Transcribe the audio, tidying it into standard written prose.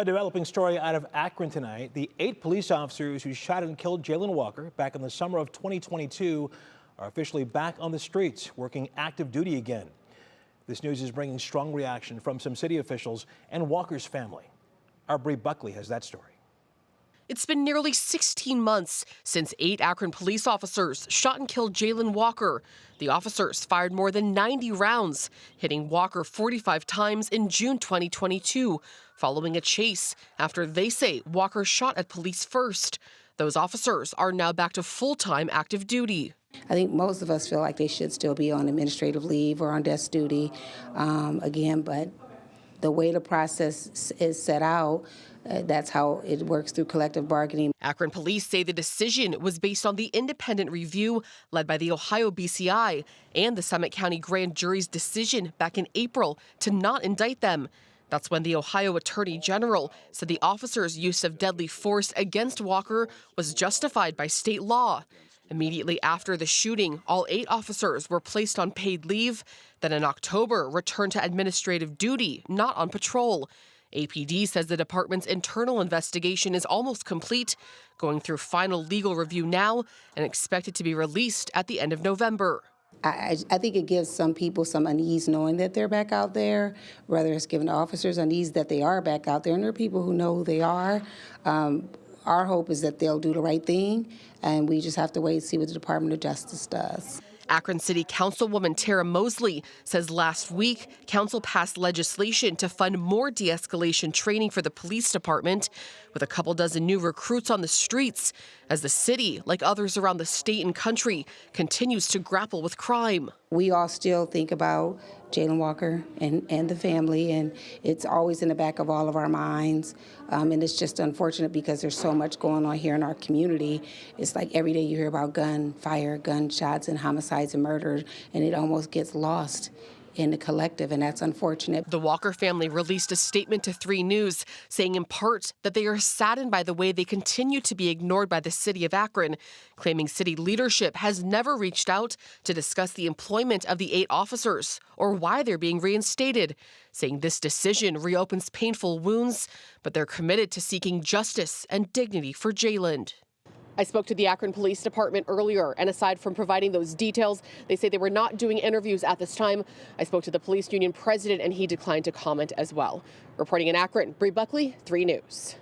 A developing story out of Akron tonight. The 8 police officers who shot and killed Jayland Walker back in the summer of 2022 are officially back on the streets, working active duty again. This news is bringing strong reaction from some city officials and Walker's family. Our Bree Buckley has that story. It's been nearly 16 months since 8 Akron police officers shot and killed Jayland Walker. The officers fired more than 90 rounds, hitting Walker 45 times in June 2022, following a chase after they say Walker shot at police first. Those officers are now back to full-time active duty. I think most of us feel like they should still be on administrative leave or on desk duty again, but the way the process is set out, that's how it works through collective bargaining. Akron police say the decision was based on the independent review led by the Ohio BCI and the Summit County grand jury's decision back in April to not indict them. That's when the Ohio Attorney General said the officers' use of deadly force against Walker was justified by state law. Immediately after the shooting, all 8 officers were placed on paid leave, then in October returned to administrative duty, not on patrol. APD says the department's internal investigation is almost complete, going through final legal review now and expected to be released at the end of November. I think it gives some people some unease knowing that they're back out there, whether it's giving the officers unease that they are back out there, and there are people who know who they are. Our hope is that they'll do the right thing, and we just have to wait and see what the Department of Justice does. Akron City Councilwoman Tara Mosley says last week, council passed legislation to fund more de-escalation training for the police department, with a couple dozen new recruits on the streets, as the city, like others around the state and country, continues to grapple with crime. We all still think about Jayland Walker and the family, and it's always in the back of all of our minds. And it's just unfortunate because there's so much going on here in our community. It's like every day you hear about gunfire, gunshots, and homicides and murders, and it almost gets lost in the collective, and that's unfortunate. The Walker family released a statement to 3 News saying in part that they are saddened by the way they continue to be ignored by the city of Akron, claiming city leadership has never reached out to discuss the employment of the 8 officers or why they're being reinstated, saying this decision reopens painful wounds, but they're committed to seeking justice and dignity for Jayland. I spoke to the Akron Police Department earlier, and aside from providing those details, they say they were not doing interviews at this time. I spoke to the police union president, and he declined to comment as well. Reporting in Akron, Bree Buckley, 3 News.